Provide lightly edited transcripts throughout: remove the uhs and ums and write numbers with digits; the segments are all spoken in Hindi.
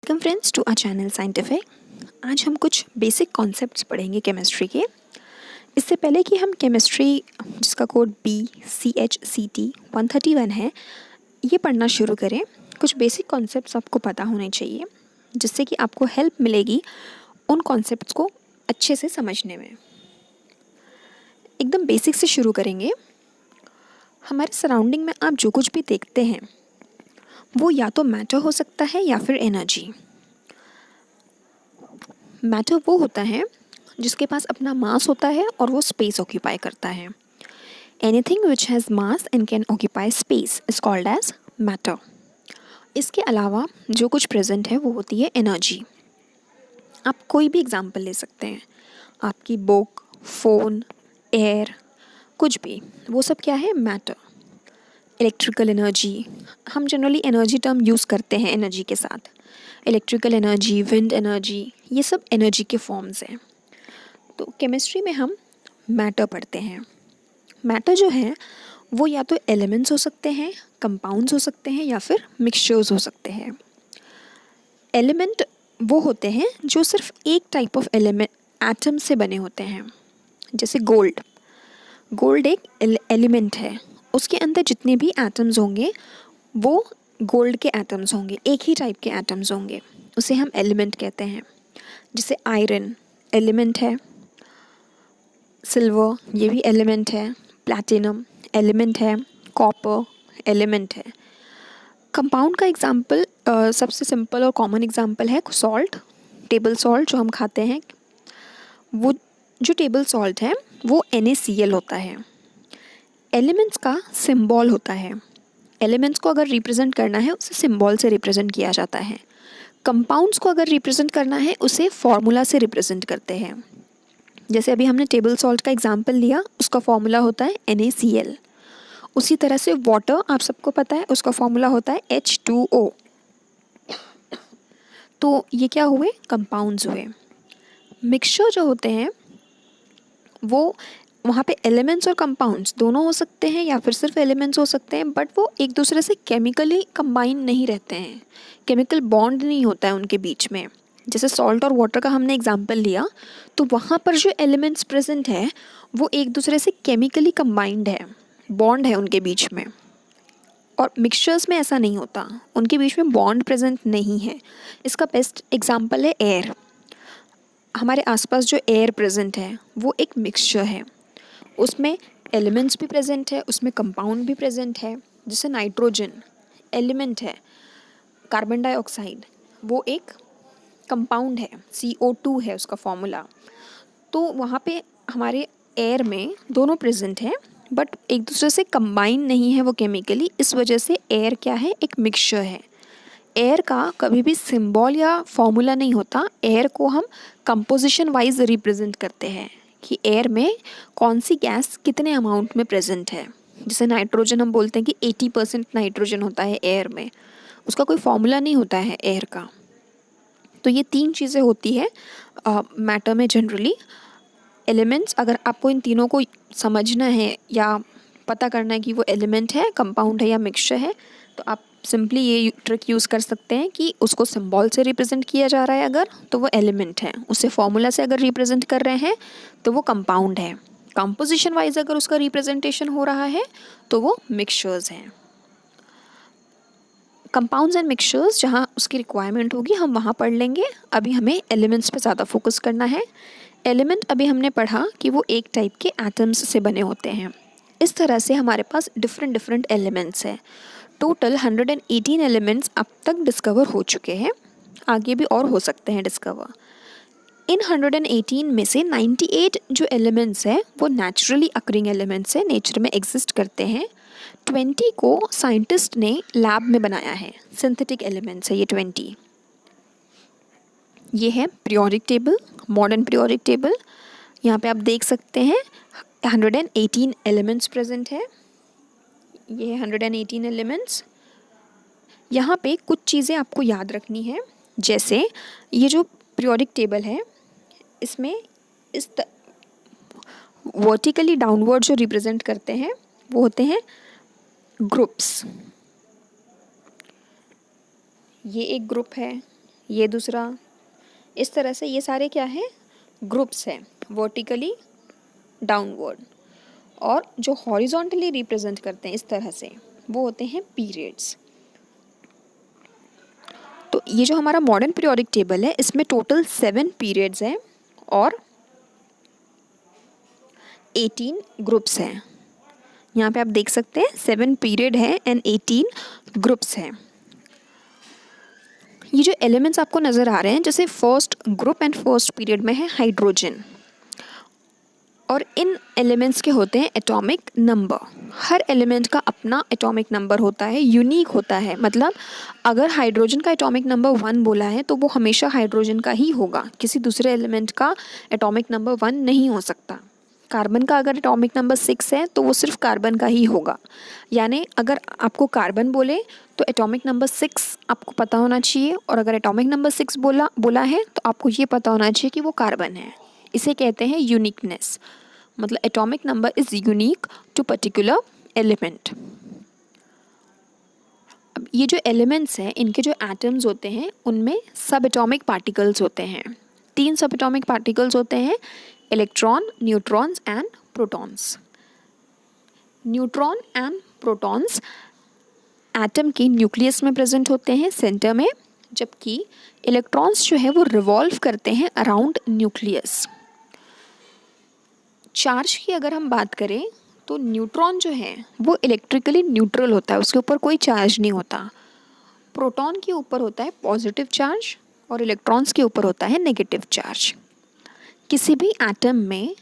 Welcome friends to our channel Scientific. आज हम कुछ बेसिक कॉन्सेप्ट्स पढ़ेंगे केमिस्ट्री के। इससे पहले कि हम केमिस्ट्री जिसका कोड BCHCT131 है ये पढ़ना शुरू करें, कुछ बेसिक कॉन्सेप्ट्स आपको पता होने चाहिए जिससे कि आपको हेल्प मिलेगी उन कॉन्सेप्ट्स को अच्छे से समझने में। एकदम बेसिक से शुरू करेंगे। हमारे सराउंडिंग में आप जो कुछ भी देखते हैं वो या तो मैटर हो सकता है या फिर एनर्जी। मैटर वो होता है जिसके पास अपना मास होता है और वो स्पेस ऑक्यूपाई करता है। Anything which has mass and can occupy space is called as matter. इसके अलावा जो कुछ प्रेजेंट है वो होती है एनर्जी। आप कोई भी एग्जांपल ले सकते हैं, आपकी बुक, फ़ोन, एयर, कुछ भी, वो सब क्या है? मैटर। इलेक्ट्रिकल एनर्जी, हम जनरली एनर्जी टर्म यूज़ करते हैं एनर्जी के साथ। इलेक्ट्रिकल एनर्जी, विंड एनर्जी, ये सब एनर्जी के फॉर्म्स हैं। तो केमिस्ट्री में हम मैटर पढ़ते हैं। मैटर जो है वो या तो एलिमेंट्स हो सकते हैं, कंपाउंड्स हो सकते हैं या फिर मिक्सचर्स हो सकते हैं। एलिमेंट वो होते हैं जो सिर्फ एक टाइप ऑफ एलिमेंट एटम से बने होते हैं। जैसे गोल्ड, गोल्ड एक एलिमेंट है, उसके अंदर जितने भी एटम्स होंगे वो गोल्ड के एटम्स होंगे, एक ही टाइप के एटम्स होंगे, उसे हम एलिमेंट कहते हैं। जैसे आयरन एलिमेंट है, सिल्वर ये भी एलिमेंट है, प्लैटिनम एलिमेंट है, कॉपर एलिमेंट है। कंपाउंड का एग्जांपल सबसे सिंपल और कॉमन एग्जांपल है सॉल्ट, टेबल सॉल्ट जो हम खाते हैं। वो जो टेबल सॉल्ट है वो NaCl होता है। एलिमेंट्स का सिंबल होता है। एलिमेंट्स को अगर रिप्रेजेंट करना है उसे सिंबल से रिप्रेजेंट किया जाता है। कंपाउंड्स को अगर रिप्रेजेंट करना है उसे फॉर्मूला से रिप्रेजेंट करते हैं। जैसे अभी हमने टेबल सॉल्ट का एग्जांपल लिया, उसका फॉर्मूला होता है NaCl। उसी तरह से वाटर आप सबको पता है, उसका फॉर्मूला होता है H2O। तो ये क्या हुए? कंपाउंड्स हुए। मिक्सचर जो होते हैं वो वहाँ पे एलिमेंट्स और कंपाउंड्स दोनों हो सकते हैं या फिर सिर्फ एलिमेंट्स हो सकते हैं, बट वो एक दूसरे से केमिकली कंबाइन नहीं रहते हैं, केमिकल बॉन्ड नहीं होता है उनके बीच में। जैसे सॉल्ट और वाटर का हमने एग्जांपल लिया तो वहाँ पर जो एलिमेंट्स प्रेजेंट है वो एक दूसरे से केमिकली कंबाइंड है, बॉन्ड है उनके बीच में। और मिक्सचर्स में ऐसा नहीं होता, उनके बीच में बॉन्ड प्रेजेंट नहीं है। इसका बेस्ट एग्जाम्पल है एयर। हमारे आसपास जो एयर प्रेजेंट है वो एक मिक्सचर है, उसमें एलिमेंट्स भी प्रेजेंट है, उसमें कंपाउंड भी प्रेजेंट है। जैसे नाइट्रोजन एलिमेंट है, कार्बन डाइऑक्साइड वो एक कंपाउंड है, CO2 है उसका फॉर्मूला। तो वहाँ पे हमारे एयर में दोनों प्रेजेंट है बट एक दूसरे से कंबाइन नहीं है वो केमिकली। इस वजह से एयर क्या है? एक मिक्सचर है। एयर का कभी भी सिंबल या फॉर्मूला नहीं होता। एयर को हम कंपोजिशन वाइज रिप्रेजेंट करते हैं कि एयर में कौन सी गैस कितने अमाउंट में प्रेजेंट है। जैसे नाइट्रोजन हम बोलते हैं कि 80% नाइट्रोजन होता है एयर में, उसका कोई फॉर्मूला नहीं होता है एयर का। तो ये तीन चीज़ें होती है मैटर में जनरली। एलिमेंट्स, अगर आपको इन तीनों को समझना है या पता करना है कि वो एलिमेंट है, कंपाउंड है या मिक्सचर है, तो आप सिंपली ये ट्रिक यूज़ कर सकते हैं कि उसको सिंबल से रिप्रेजेंट किया जा रहा है अगर, तो वो एलिमेंट है। उसे फॉर्मूला से अगर रिप्रेजेंट कर रहे हैं तो वो कंपाउंड है। कंपोजिशन वाइज अगर उसका रिप्रेजेंटेशन हो रहा है तो वो मिक्सचर्स हैं। कंपाउंड्स एंड मिक्सचर्स जहाँ उसकी रिक्वायरमेंट होगी हम वहाँ पढ़ लेंगे। अभी हमें एलिमेंट्स पे ज़्यादा फोकस करना है। एलिमेंट अभी हमने पढ़ा कि वो एक टाइप के एटम्स से बने होते हैं। इस तरह से हमारे पास डिफरेंट डिफरेंट एलिमेंट्स हैं। टोटल 118 एलिमेंट्स अब तक डिस्कवर हो चुके हैं, आगे भी और हो सकते हैं डिस्कवर। इन 118 में से 98 जो एलिमेंट्स हैं वो नेचुरली अकरिंग एलिमेंट्स हैं, नेचर में एग्जिस्ट करते हैं। 20 को साइंटिस्ट ने लैब में बनाया है, सिंथेटिक एलिमेंट्स है ये 20। ये है periodic table, modern periodic table. यहाँ पे आप देख सकते हैं 118 एलिमेंट्स प्रेजेंट है। ये है 118 एलिमेंट्स। यहाँ पे कुछ चीज़ें आपको याद रखनी है। जैसे ये जो पीरियोडिक टेबल है इसमें इस वर्टिकली डाउनवर्ड जो रिप्रेजेंट करते हैं वो होते हैं ग्रुप्स। ये एक ग्रुप है, ये दूसरा, इस तरह से ये सारे क्या हैं, ग्रुप्स हैं, वर्टिकली डाउनवर्ड। और जो हॉरिजॉन्टली रिप्रेजेंट करते हैं इस तरह से, वो होते हैं पीरियड्स। तो ये जो हमारा मॉडर्न पीरियोडिक टेबल है, इसमें टोटल 7 पीरियड्स हैं और 18 ग्रुप्स हैं। यहाँ पे आप देख सकते हैं 7 पीरियड है एंड 18 ग्रुप्स हैं। ये जो एलिमेंट्स आपको नज़र आ रहे हैं, जैसे first group and first period में है हाइड्रोजन, और इन एलिमेंट्स के होते हैं एटॉमिक नंबर। हर एलिमेंट का अपना एटॉमिक नंबर होता है, यूनिक होता है। मतलब अगर हाइड्रोजन का एटॉमिक नंबर 1 बोला है तो वो हमेशा हाइड्रोजन का ही होगा, किसी दूसरे एलिमेंट का एटॉमिक नंबर 1 नहीं हो सकता। कार्बन का अगर एटॉमिक नंबर 6 है तो वो सिर्फ कार्बन का ही होगा। यानी अगर आपको कार्बन बोले तो एटॉमिक नंबर 6 आपको पता होना चाहिए, और अगर एटॉमिक नंबर 6 बोला है तो आपको ये पता होना चाहिए कि वो कार्बन है। इसे कहते हैं यूनिकनेस, मतलब atomic number is unique to particular element. अब ये जो एलिमेंट्स हैं, इनके जो एटम्स होते हैं उनमें सब एटॉमिक पार्टिकल्स होते हैं। 3 सब एटॉमिक पार्टिकल्स होते हैं, electron, neutrons and protons. Neutron and protons atom के न्यूक्लियस में प्रेजेंट होते हैं, सेंटर में, जबकि इलेक्ट्रॉन्स जो है वो रिवॉल्व करते हैं अराउंड न्यूक्लियस। चार्ज की अगर हम बात करें तो न्यूट्रॉन जो है वो इलेक्ट्रिकली न्यूट्रल होता है, उसके ऊपर कोई चार्ज नहीं होता। प्रोटॉन के ऊपर होता है पॉजिटिव चार्ज और इलेक्ट्रॉन्स के ऊपर होता है नेगेटिव चार्ज। किसी भी एटम में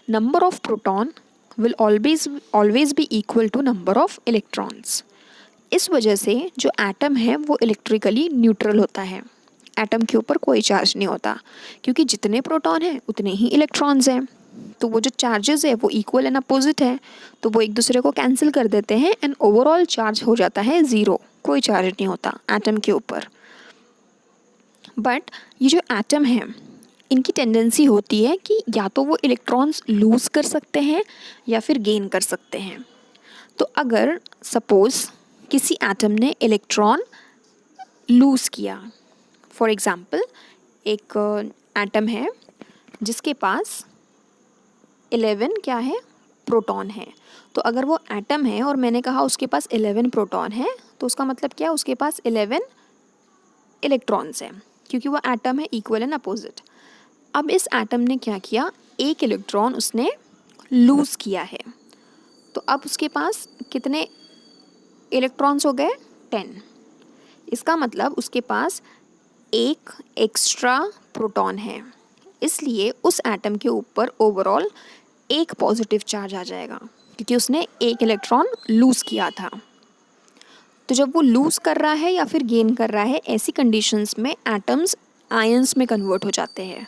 number of proton will always be equal to number of electrons. इस वजह से जो एटम है वो इलेक्ट्रिकली न्यूट्रल होता है, एटम के ऊपर कोई चार्ज नहीं होता, क्योंकि जितने प्रोटॉन हैं उतने ही इलेक्ट्रॉन्स हैं। तो वो जो चार्जेस है वो इक्वल एंड अपोजिट है, तो वो एक दूसरे को कैंसिल कर देते हैं एंड ओवरऑल चार्ज हो जाता है 0, कोई चार्ज नहीं होता एटम के ऊपर। बट ये जो एटम है, इनकी टेंडेंसी होती है कि या तो वो इलेक्ट्रॉन्स लूज़ कर सकते हैं या फिर गेन कर सकते हैं। तो अगर सपोज़ किसी एटम ने इलेक्ट्रॉन लूज़ किया, फॉर एग्ज़ाम्पल एक एटम है जिसके पास 11 क्या है, प्रोटॉन है। तो अगर वो एटम है और मैंने कहा उसके पास 11 प्रोटॉन है, तो उसका मतलब क्या है, उसके पास 11 इलेक्ट्रॉन्स हैं, क्योंकि वो एटम है इक्वल एंड अपोजिट। अब इस एटम ने क्या किया, एक इलेक्ट्रॉन उसने लूज़ किया है, तो अब उसके पास कितने इलेक्ट्रॉन्स हो गए, 10। इसका मतलब उसके पास एक एक्स्ट्रा प्रोटॉन है, इसलिए उस एटम के ऊपर ओवरऑल एक पॉजिटिव चार्ज आ जाएगा, क्योंकि उसने एक इलेक्ट्रॉन लूज़ किया था। तो जब वो लूज़ कर रहा है या फिर गेन कर रहा है, ऐसी कंडीशंस में एटम्स आयंस में कन्वर्ट हो जाते हैं।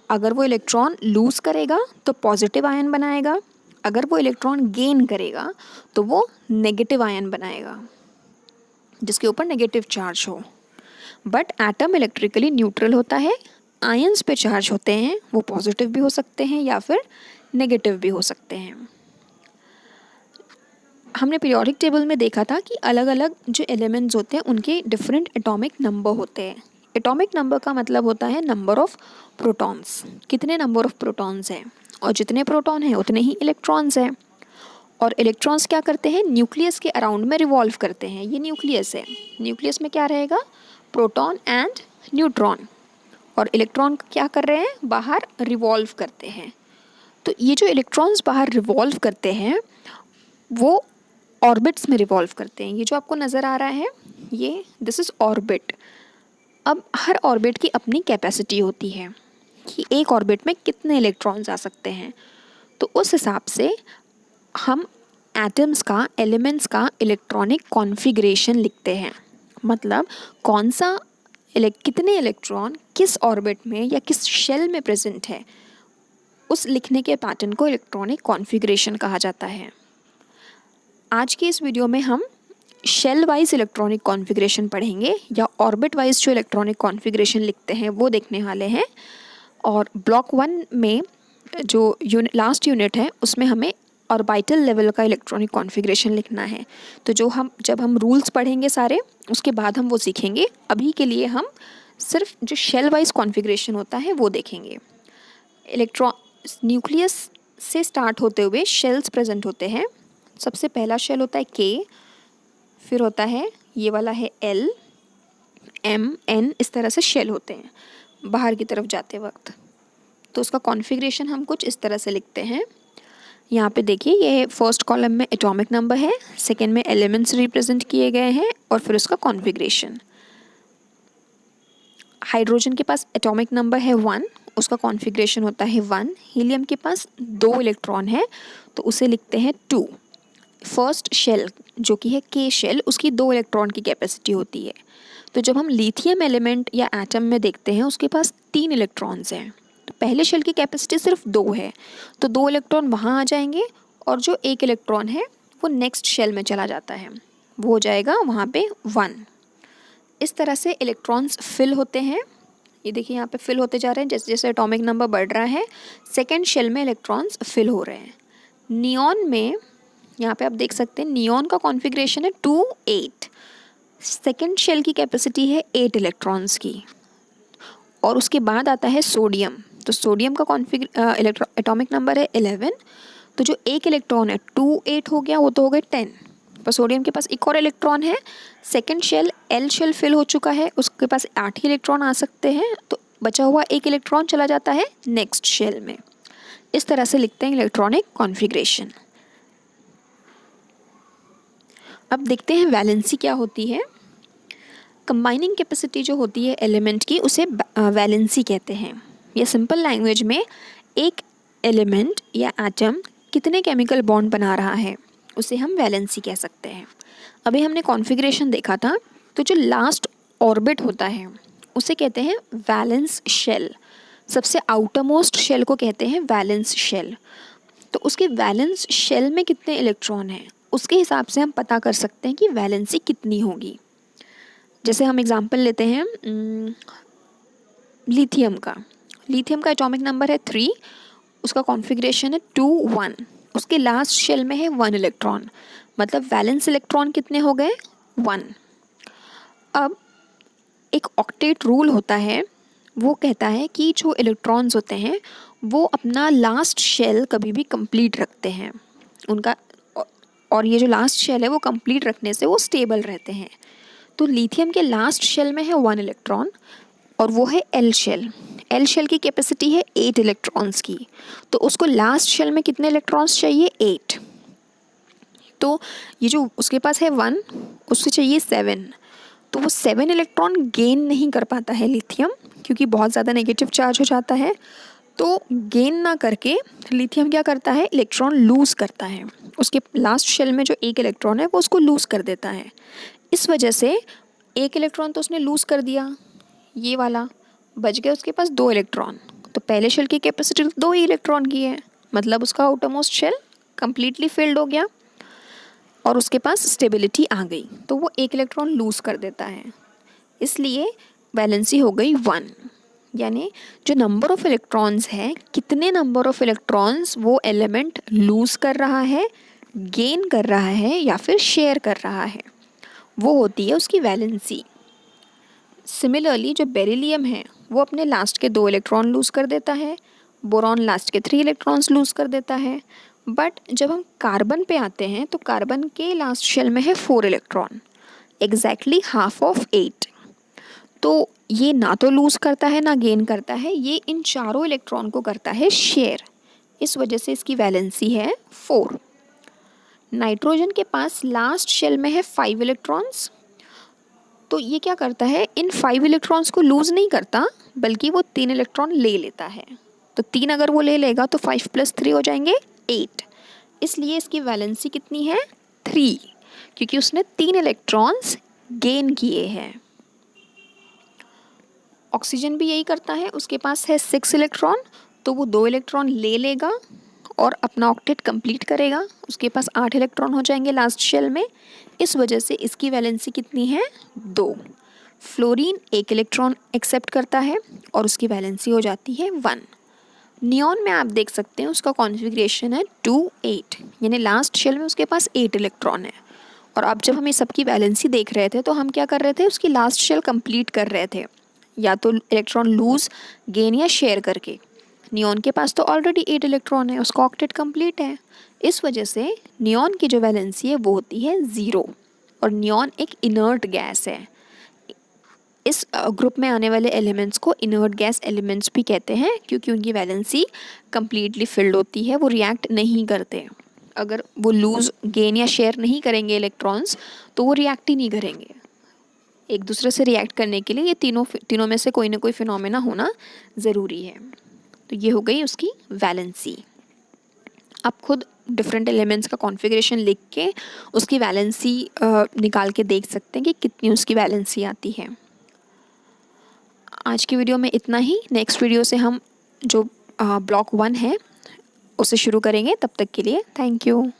अगर वो इलेक्ट्रॉन लूज़ करेगा तो पॉजिटिव आयन बनाएगा, अगर वो इलेक्ट्रॉन गेन करेगा तो वो नेगेटिव आयन बनाएगा, जिसके ऊपर नेगेटिव चार्ज हो। बट एटम इलेक्ट्रिकली न्यूट्रल होता है, आयंस पे चार्ज होते हैं, वो पॉजिटिव भी हो सकते हैं या फिर नेगेटिव भी हो सकते हैं। हमने पीरियोडिक टेबल में देखा था कि अलग अलग जो एलिमेंट्स होते हैं उनके डिफरेंट एटॉमिक नंबर होते हैं। एटॉमिक नंबर का मतलब होता है नंबर ऑफ प्रोटॉन्स, कितने नंबर ऑफ प्रोटॉन्स हैं, और जितने प्रोटॉन हैं उतने ही इलेक्ट्रॉन्स हैं। और इलेक्ट्रॉन्स क्या करते हैं, न्यूक्लियस के अराउंड में रिवॉल्व करते हैं। ये न्यूक्लियस है, न्यूक्लियस में क्या रहेगा, प्रोटॉन एंड न्यूट्रॉन, और इलेक्ट्रॉन क्या कर रहे हैं, बाहर रिवॉल्व करते हैं। तो ये जो इलेक्ट्रॉन्स बाहर रिवॉल्व करते हैं वो ऑर्बिट्स में रिवॉल्व करते हैं। ये जो आपको नज़र आ रहा है, ये दिस इज़ ऑर्बिट। अब हर ऑर्बिट की अपनी कैपेसिटी होती है कि एक ऑर्बिट में कितने इलेक्ट्रॉन्स आ सकते हैं। तो उस हिसाब से हम एटम्स का, एलिमेंट्स का इलेक्ट्रॉनिक कॉन्फ़िगरेशन लिखते हैं। मतलब कौन सा कितने इलेक्ट्रॉन किस ऑर्बिट में या किस शेल में प्रेजेंट है, उस लिखने के पैटर्न को इलेक्ट्रॉनिक कॉन्फ़िगरेशन कहा जाता है। आज के इस वीडियो में हम शेल वाइज इलेक्ट्रॉनिक कॉन्फ़िगरेशन पढ़ेंगे, या ऑर्बिट वाइज जो इलेक्ट्रॉनिक कॉन्फ़िगरेशन लिखते हैं वो देखने वाले हैं। और ब्लॉक 1 में जो लास्ट यूनिट है उसमें हमें ऑर्बिटल लेवल का इलेक्ट्रॉनिक कॉन्फ़िगरेशन लिखना है। तो जब हम रूल्स पढ़ेंगे सारे, उसके बाद हम वो सीखेंगे। अभी के लिए हम सिर्फ जो शेल वाइज कॉन्फ़िगरेशन होता है वो देखेंगे। इलेक्ट्रॉन न्यूक्लियस से स्टार्ट होते हुए शेल्स प्रेजेंट होते हैं। सबसे पहला शेल होता है के, फिर होता है ये वाला है एल, एम, एन, इस तरह से शेल होते हैं बाहर की तरफ जाते वक्त। तो उसका कॉन्फ़िगरेशन हम कुछ इस तरह से लिखते हैं। यहाँ पे देखिए, ये फर्स्ट कॉलम में एटॉमिक नंबर है, सेकेंड में एलिमेंट्स रिप्रेजेंट किए गए हैं और फिर उसका कॉन्फ़िगरेशन। हाइड्रोजन के पास एटॉमिक नंबर है 1, उसका कॉन्फ़िगरेशन होता है 1। हीलियम के पास 2 इलेक्ट्रॉन है तो उसे लिखते हैं 2। फर्स्ट शेल जो कि है के शेल, उसकी 2 इलेक्ट्रॉन की कैपेसिटी होती है। तो जब हम लिथियम एलिमेंट या एटम में देखते हैं उसके पास 3 इलेक्ट्रॉन्स हैं। तो पहले शेल की कैपेसिटी सिर्फ 2 है, तो 2 इलेक्ट्रॉन वहाँ आ जाएंगे और जो 1 इलेक्ट्रॉन है वो नेक्स्ट शेल में चला जाता है, वो हो जाएगा वहाँ पे 1। इस तरह से इलेक्ट्रॉन्स फिल होते हैं। ये देखिए यहाँ पे फिल होते जा रहे हैं, जैसे जैसे एटॉमिक नंबर बढ़ रहा है सेकेंड शेल में इलेक्ट्रॉन्स फिल हो रहे हैं। नियॉन में यहाँ पे आप देख सकते हैं नियॉन का कॉन्फ़िगरेशन है 2, 8। सेकेंड शेल की कैपेसिटी है 8 इलेक्ट्रॉन्स की। और उसके बाद आता है सोडियम। तो सोडियम का एटॉमिक नंबर है 11। तो जो 1 इलेक्ट्रॉन है 2, 8 हो गया, वो तो हो गए 10। पर सोडियम के पास एक और इलेक्ट्रॉन है, second shell L shell fill हो चुका है, उसके पास 8 ही इलेक्ट्रॉन आ सकते हैं, तो बचा हुआ 1 इलेक्ट्रॉन चला जाता है नेक्स्ट शेल में। इस तरह से लिखते हैं इलेक्ट्रॉनिक कॉन्फ़िगरेशन। अब देखते हैं वैलेंसी क्या होती है। कंबाइनिंग कैपेसिटी जो होती है एलिमेंट की उसे वैलेंसी कहते हैं। या सिंपल लैंग्वेज में एक एलिमेंट या एटम कितने केमिकल बॉन्ड बना रहा है उसे हम वैलेंसी कह सकते हैं। अभी हमने कॉन्फ़िगरेशन देखा था, तो जो लास्ट ऑर्बिट होता है उसे कहते हैं वैलेंस शेल। सबसे आउटर मोस्ट शेल को कहते हैं वैलेंस शेल। तो उसके वैलेंस शेल में कितने इलेक्ट्रॉन हैं उसके हिसाब से हम पता कर सकते हैं कि वैलेंसी कितनी होगी। जैसे हम एग्जांपल लेते हैं लिथियम का। लिथियम का एटॉमिक नंबर है 3, उसका कॉन्फ़िगरेशन है 2, 1। उसके लास्ट शेल में है 1 इलेक्ट्रॉन, मतलब वैलेंस इलेक्ट्रॉन कितने हो गए 1। अब एक ऑक्टेट रूल होता है, वो कहता है कि जो इलेक्ट्रॉन्स होते हैं वो अपना लास्ट शेल कभी भी कंप्लीट रखते हैं उनका, और ये जो लास्ट शेल है वो कंप्लीट रखने से वो स्टेबल रहते हैं। तो लिथियम के लास्ट शेल में है 1 इलेक्ट्रॉन और वो है एल शेल। एल शेल की कैपेसिटी है 8 इलेक्ट्रॉन्स की, तो उसको लास्ट शेल में कितने इलेक्ट्रॉन्स चाहिए 8। तो ये जो उसके पास है 1, उससे चाहिए 7। तो वो 7 इलेक्ट्रॉन गेन नहीं कर पाता है लिथियम, क्योंकि बहुत ज़्यादा नेगेटिव चार्ज हो जाता है। तो गेन ना करके लिथियम क्या करता है, इलेक्ट्रॉन लूज़ करता है। उसके लास्ट शेल में जो 1 इलेक्ट्रॉन है वो उसको लूज़ कर देता है। इस वजह से 1 इलेक्ट्रॉन तो उसने लूज़ कर दिया, ये वाला बच गया उसके पास 2 इलेक्ट्रॉन। तो पहले शेल की कैपेसिटी 2 ही इलेक्ट्रॉन की है, मतलब उसका outermost shell completely filled हो गया और उसके पास स्टेबिलिटी आ गई, तो वो 1 इलेक्ट्रॉन लूज़ कर देता है। इसलिए वैलेंसी हो गई 1। यानी जो नंबर ऑफ़ इलेक्ट्रॉन्स है, कितने नंबर ऑफ़ इलेक्ट्रॉन्स वो एलिमेंट लूज़ कर रहा है, गेन कर रहा है या फिर शेयर कर रहा है, वो होती है उसकी वैलेंसी। सिमिलरली जो बेरिलियम है वो अपने लास्ट के 2 इलेक्ट्रॉन लूज़ कर देता है, बोरॉन लास्ट के 3 इलेक्ट्रॉन्स लूज़ कर देता है। बट जब हम कार्बन पे आते हैं तो कार्बन के लास्ट शेल में है 4 इलेक्ट्रॉन, एग्जैक्टली हाफ ऑफ 8। तो ये ना तो लूज़ करता है ना गेन करता है, ये इन चारों इलेक्ट्रॉन को करता है शेयर। इस वजह से इसकी वैलेंसी है 4। नाइट्रोजन के पास लास्ट शेल में है 5 इलेक्ट्रॉन्स। तो ये क्या करता है, इन 5 इलेक्ट्रॉन्स को लूज़ नहीं करता, बल्कि वो 3 इलेक्ट्रॉन ले लेता है। तो 3 अगर वो ले लेगा तो 5 + 3 हो जाएंगे 8। इसलिए इसकी वैलेंसी कितनी है 3, क्योंकि उसने 3 इलेक्ट्रॉन्स गेन किए हैं। ऑक्सीजन भी यही करता है, उसके पास है 6 इलेक्ट्रॉन, तो वो 2 इलेक्ट्रॉन ले लेगा और अपना ऑक्टेट कंप्लीट करेगा। उसके पास 8 इलेक्ट्रॉन हो जाएंगे लास्ट शेल में। इस वजह से इसकी वैलेंसी कितनी है 2। फ्लोरीन 1 इलेक्ट्रॉन एक्सेप्ट करता है और उसकी वैलेंसी हो जाती है 1। नियॉन में आप देख सकते हैं उसका कॉन्फ़िगरेशन है 2, 8, यानी लास्ट शेल में उसके पास 8 इलेक्ट्रॉन है। और अब जब हम ये सबकी वैलेंसी देख रहे थे तो हम क्या कर रहे थे, उसकी लास्ट शेल कंप्लीट कर रहे थे, या तो इलेक्ट्रॉन लूज, गेन या शेयर करके। नियॉन के पास तो ऑलरेडी 8 इलेक्ट्रॉन है, उसका ऑक्टेट कंप्लीट है। इस वजह से नियॉन की जो वैलेंसी है वो होती है 0, और नियॉन एक इनर्ट गैस है। इस ग्रुप में आने वाले एलिमेंट्स को इनर्ट गैस एलिमेंट्स भी कहते हैं, क्योंकि उनकी वैलेंसी कंप्लीटली फिल्ड होती है, वो रिएक्ट नहीं करते। अगर वो लूज, गेन या शेयर नहीं करेंगे इलेक्ट्रॉन्स, तो वो रिएक्ट ही नहीं करेंगे। एक दूसरे से रिएक्ट करने के लिए ये तीनों में से कोई ना कोई फिनोमेना होना ज़रूरी है। तो ये हो गई उसकी वैलेंसी। आप खुद डिफरेंट एलिमेंट्स का कॉन्फ़िगरेशन लिख के उसकी वैलेंसी निकाल के देख सकते हैं कि कितनी उसकी वैलेंसी आती है। आज की वीडियो में इतना ही। नेक्स्ट वीडियो से हम जो ब्लॉक 1 है उसे शुरू करेंगे। तब तक के लिए थैंक यू।